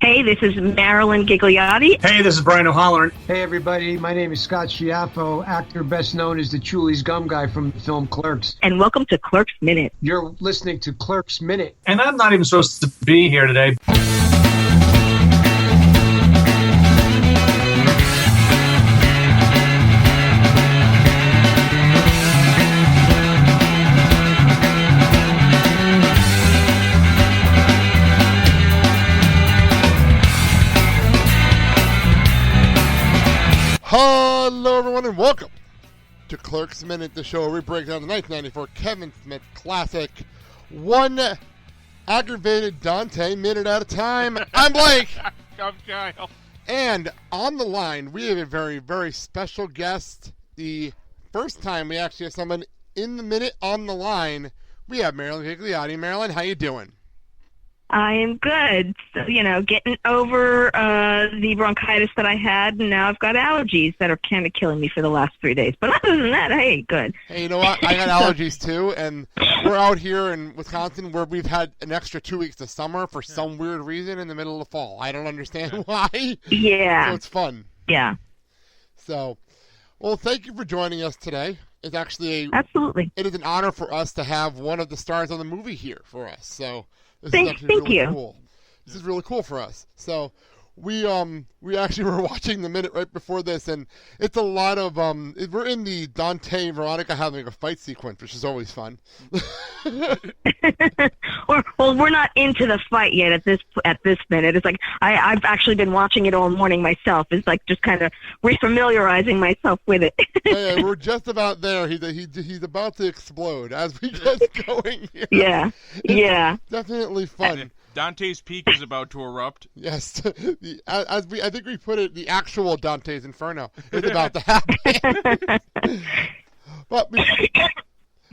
Hey, this is Marilyn Ghigliotti. Hey, this is Brian O'Halloran. Hey, everybody. My name is Scott Schiaffo, actor best known as the Chulies Gum Guy from the film Clerks. And welcome to Clerks Minute. You're listening to Clerks Minute. And I'm not even supposed to be here today. Hello, everyone, and welcome to Clerks Minute, the show where we break down the 1994 Kevin Smith classic, one aggravated Dante minute at a time. I'm Blake. I'm Kyle. And on the line, we have a very, very special guest. The first time we actually have someone in the minute on the line, we have Marilyn Ghigliotti. Marilyn, how you doing? I am good. So, getting over the bronchitis that I had, and now I've got allergies that are kind of killing me for the last 3 days. But other than that, hey, good. Hey, you know what? I got allergies too, and we're out here in Wisconsin where we've had an extra 2 weeks of summer for some weird reason in the middle of the fall. I don't understand why. Yeah. So it's fun. Yeah. So, well, thank you for joining us today. It's actually Absolutely. It is an honor for us to have one of the stars of the movie here for us. So this Thank is actually really you. cool. This is really cool for us. So we actually were watching the minute right before this, and it's a lot of we're in the Dante and Veronica having a fight sequence, which is always fun. Well, we're not into the fight yet at this minute. It's like I've actually been watching it all morning myself. It's like just kind of refamiliarizing myself with it. Yeah, we're just about there. He's about to explode as we get going here. Yeah, yeah. Definitely fun. Dante's Peak is about to erupt. Yes, I think we put it, the actual Dante's Inferno is about to happen. But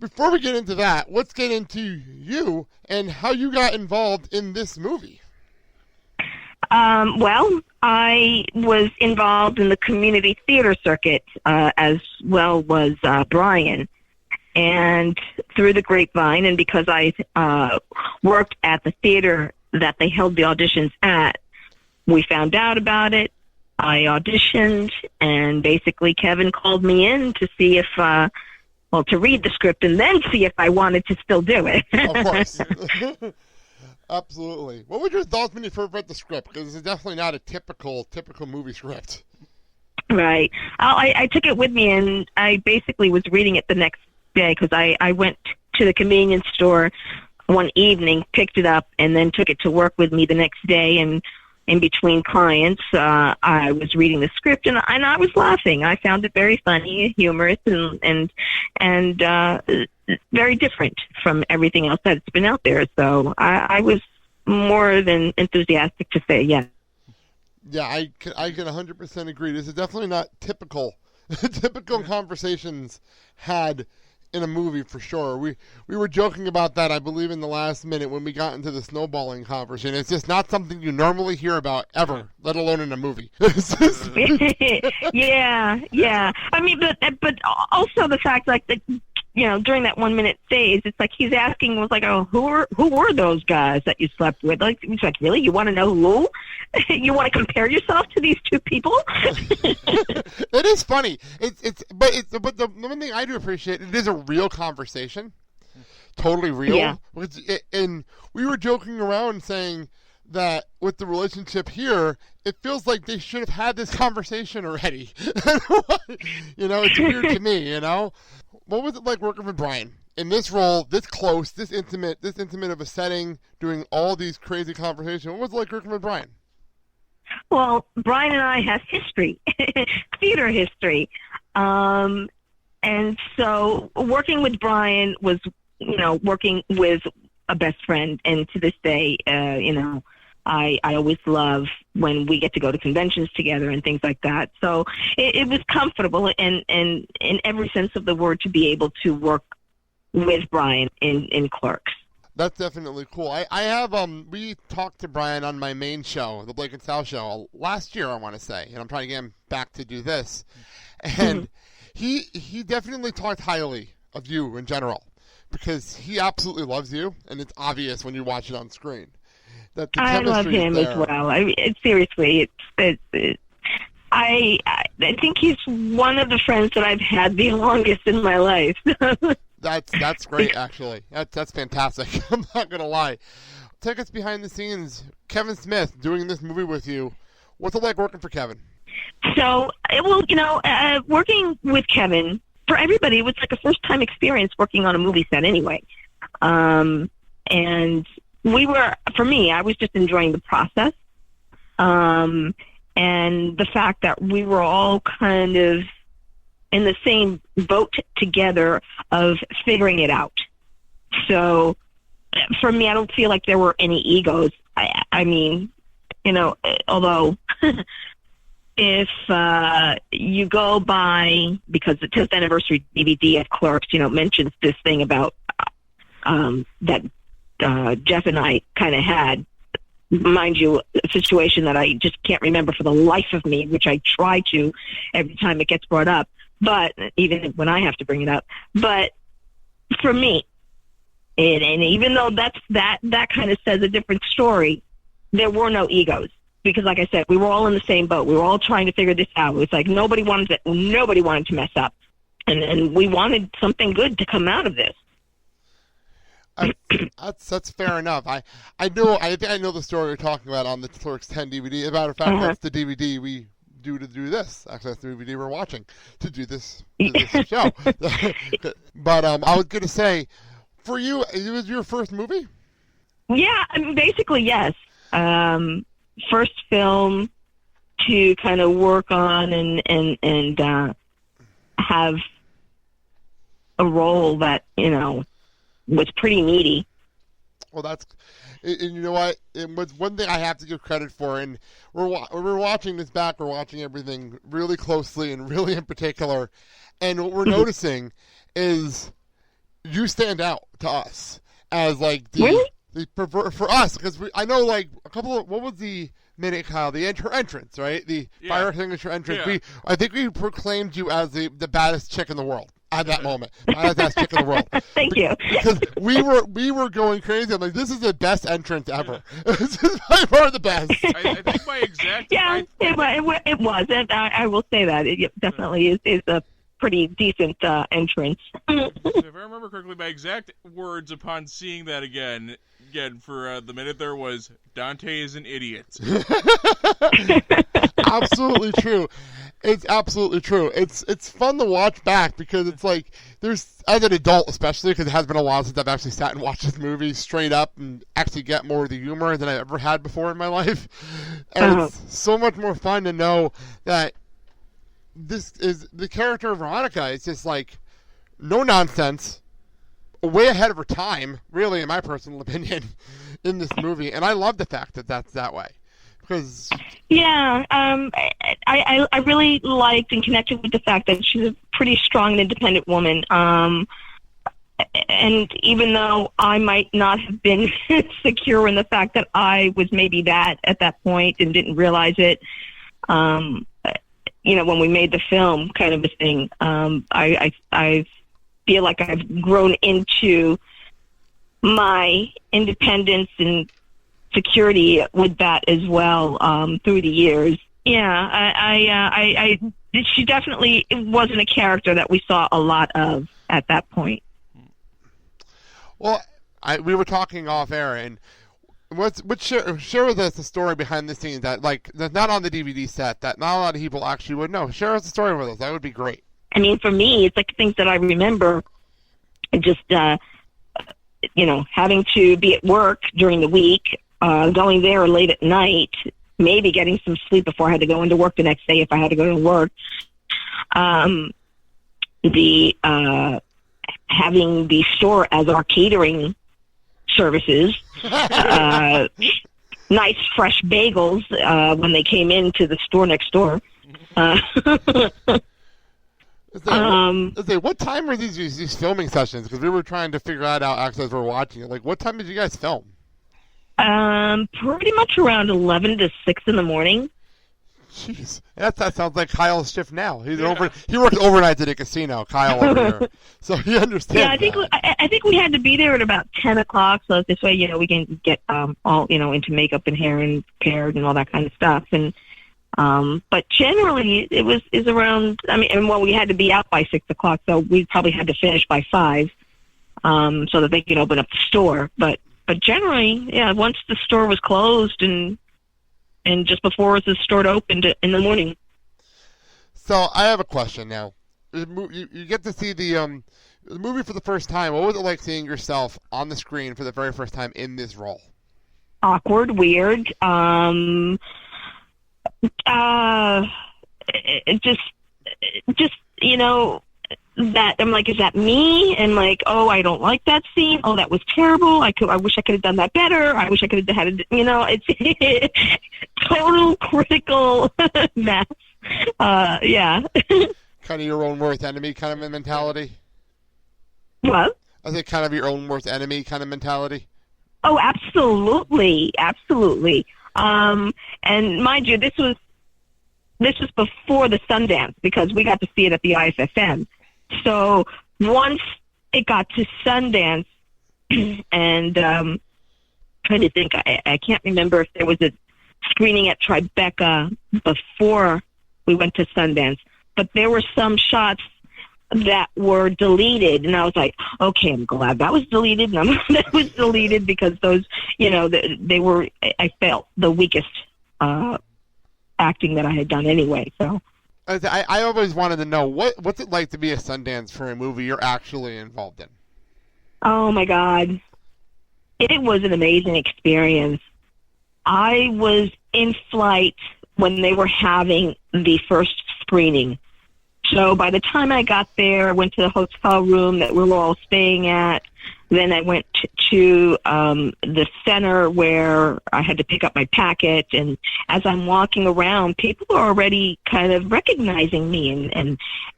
before we get into that, let's get into you and how you got involved in this movie. Well, I was involved in the community theater circuit, as well was Brian. And through the grapevine, and because I worked at the theater that they held the auditions at, we found out about it. I auditioned, and basically Kevin called me in to see if, to read the script and then see if I wanted to still do it. Of course. Absolutely. What were your thoughts when you first read the script? Because it's definitely not a typical movie script. Right. I took it with me, and I basically was reading it the next day because I went to the convenience store one evening, picked it up, and then took it to work with me the next day. And in between clients, I was reading the script, and I was laughing. I found it very funny, humorous, and very different from everything else that's been out there. So I was more than enthusiastic to say yes. Yeah, I can 100% agree. This is definitely not typical conversations had in a movie for sure. We were joking about that, I believe, in the last minute when we got into the snowballing conversation. It's just not something you normally hear about ever, let alone in a movie. Yeah. I mean, but also the fact, like, that, during that 1 minute phase, it's like he's asking, was like, oh, who were those guys that you slept with? Like, he's like, really? You want to know who? You want to compare yourself to these two people? It is funny. But the one thing I do appreciate, it is a real conversation, totally real. Yeah. And we were joking around saying that with the relationship here, it feels like they should have had this conversation already. It's weird to me. What was it like working with Brian in this role, this close, this intimate of a setting, doing all these crazy conversations? What was it like working with Brian? Well, Brian and I have history, theater history. And so working with Brian was, working with a best friend. And to this day, I always love when we get to go to conventions together and things like that. So it was comfortable and in every sense of the word to be able to work with Brian in Clerks. That's definitely cool. I have we talked to Brian on my main show, the Blake and Sal show, last year, I want to say, and I'm trying to get him back to do this. And he definitely talked highly of you in general because he absolutely loves you, and it's obvious when you watch it on screen. that the I love chemistry him is as there. well. Seriously, I think he's one of the friends that I've had the longest in my life. That's great, actually. That's fantastic. I'm not gonna lie. Take us behind the scenes. Kevin Smith doing this movie with you. What's it like working for Kevin? So, working with Kevin, for everybody, it was like a first-time experience working on a movie set anyway. And for me, I was just enjoying the process. And the fact that we were all kind of in the same boat together of figuring it out. So for me, I don't feel like there were any egos. I mean, although if you go by, because the 10th anniversary DVD of Clerks, mentions this thing about that Jeff and I kind of had, mind you, a situation that I just can't remember for the life of me, which I try to every time it gets brought up, but even when I have to bring it up. But for me, and even though that kind of says a different story, there were no egos. Because like I said, we were all in the same boat. We were all trying to figure this out. It was like nobody wanted to mess up. And we wanted something good to come out of this. That's fair enough. I think I know the story you're talking about on the Clerks 10 DVD. As a matter of fact, that's the DVD we do to do this. Actually, that's the DVD we're watching to do this show. But I was going to say, for you, it was your first movie? Yeah, I mean, basically, yes. First film to kind of work on and have a role that, was pretty meaty. Well, and you know what? It was one thing I have to give credit for, and we're watching this back. We're watching everything really closely and really in particular, and what we're noticing is you stand out to us as like Really? For us, because I know like a couple of, what was the minute, Kyle? Her entrance, right? The fire extinguisher entrance. Yeah. I think we proclaimed you as the baddest chick in the world at that moment. Baddest chick in the world. Thank you. Because we were going crazy. I'm like, this is the best entrance ever. This is by far the best. I think my exact... Yeah, it was. And I will say that. It definitely is a pretty decent entrance. If I remember correctly, my exact words upon seeing that again for the minute there was, Dante is an idiot. Absolutely true. It's absolutely true. It's fun to watch back because it's like there's, as an adult especially, because it has been a while since I've actually sat and watched this movie straight up and actually get more of the humor than I've ever had before in my life. And it's so much more fun to know that this is the character of Veronica. It's just like no nonsense, way ahead of her time, really, in my personal opinion, in this movie. And I love the fact that that's that way. Because I really liked and connected with the fact that she's a pretty strong and independent woman. And even though I might not have been secure in the fact that I was maybe that at that point and didn't realize it, when we made the film kind of a thing, I feel like I've grown into my independence and security with that as well through the years. Yeah, she definitely wasn't a character that we saw a lot of at that point. Well, we were talking off air, and share with us the story behind the scenes that's not on the DVD set, that not a lot of people actually would know. Share us the story with us. That would be great. I mean, for me, it's like things that I remember, just having to be at work during the week, going there late at night, maybe getting some sleep before I had to go into work the next day if I had to go to work. Having the store as our catering services, nice fresh bagels when they came into the store next door. What time were these filming sessions? Because we were trying to figure that out actually as we were watching it. Like, what time did you guys film? Pretty much around 11 to 6 in the morning. Jeez, that sounds like Kyle's shift now. He works overnight at a casino. Kyle over here, so he understands. Yeah, I think we had to be there at about 10 o'clock, so this way, we can get all into makeup and hair and prepared and all that kind of stuff. And but generally, is around. We had to be out by 6 o'clock, so we probably had to finish by 5, so that they could open up the store. But generally, yeah, once the store was closed and just before the store opened in the morning. So I have a question now. You get to see the movie for the first time. What was it like seeing yourself on the screen for the very first time in this role? Awkward, weird. That I'm like, is that me? And like, oh, I don't like that scene. Oh, that was terrible. I wish I could have done that better. I wish I could have had it's total critical mess. Yeah. Kind of your own worst enemy kind of a mentality? What? I think kind of your own worst enemy kind of mentality? Oh, absolutely. Absolutely. And mind you, this was before the Sundance, because we got to see it at the IFFM. So once it got to Sundance, and trying to think, I can't remember if there was a screening at Tribeca before we went to Sundance, but there were some shots that were deleted, and I was like, okay, I'm glad that was deleted, and that was deleted, because those, they were, I felt, the weakest acting that I had done anyway, so. I always wanted to know, what's it like to be a Sundance for a movie you're actually involved in? Oh, my God. It was an amazing experience. I was in flight when they were having the first screening. So by the time I got there, I went to the hotel room that we were all staying at. Then I went to the center where I had to pick up my packet. And as I'm walking around, people are already kind of recognizing me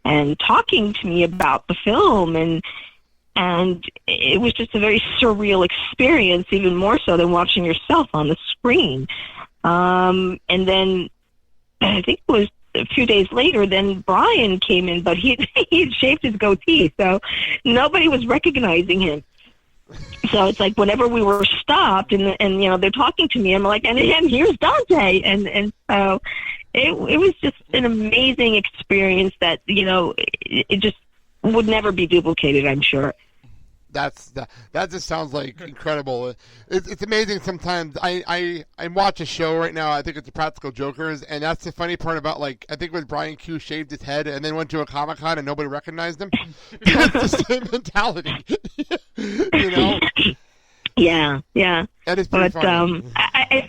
and talking to me about the film. And it was just a very surreal experience, even more so than watching yourself on the screen. And then I think it was a few days later, then Brian came in, but he had shaved his goatee, so nobody was recognizing him. So it's like whenever we were stopped and they're talking to me, I'm like, and here's Dante, and so it was just an amazing experience that it just would never be duplicated, I'm sure. That just sounds like incredible. It's amazing sometimes. I watch a show right now. I think it's the Practical Jokers, and that's the funny part about, like, I think when Brian Q shaved his head and then went to a Comic-Con and nobody recognized him. That's the same mentality. Yeah. That is pretty funny. I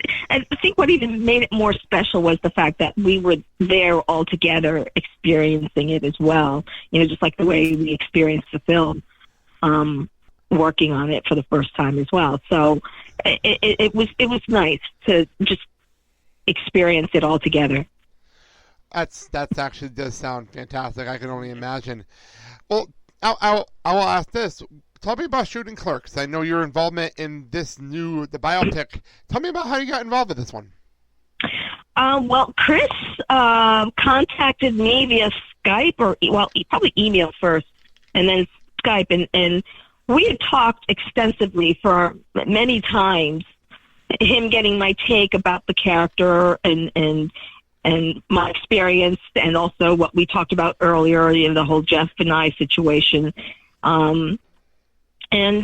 think what even made it more special was the fact that we were there all together experiencing it as well. Just like the way we experienced the film. Working on it for the first time as well. So it was nice to just experience it all together. That's actually does sound fantastic. I can only imagine. Well, I will ask this. Tell me about shooting Clerks. I know your involvement in the biopic. Tell me about how you got involved with this one. Well, Chris contacted me via Skype, he probably emailed first, and then Skype, and we had talked extensively for many times, him getting my take about the character and my experience, and also what we talked about earlier, the whole Jeff and I situation. It's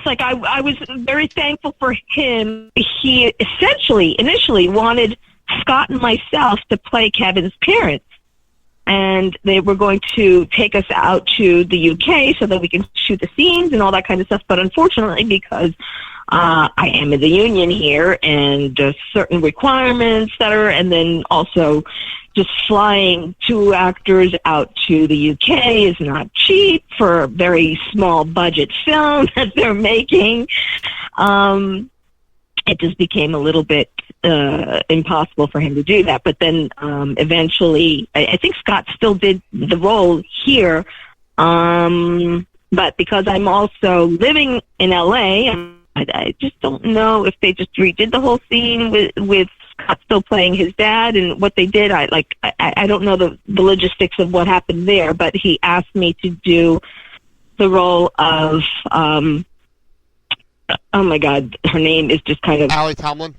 like I was very thankful for him. He initially wanted Scott and myself to play Kevin's parents. And they were going to take us out to the UK so that we can shoot the scenes and all that kind of stuff. But unfortunately, because I am in the union here and certain requirements and then also just flying 2 actors out to the UK is not cheap for a very small budget film that they're making. It just became a little bit impossible for him to do that. But then eventually, I think Scott still did the role here. But because I'm also living in LA, I just don't know if they just redid the whole scene with Scott still playing his dad and what they did. I don't know the logistics of what happened there, but he asked me to do the role of, oh my God, her name is just kind of Allie Tomlin.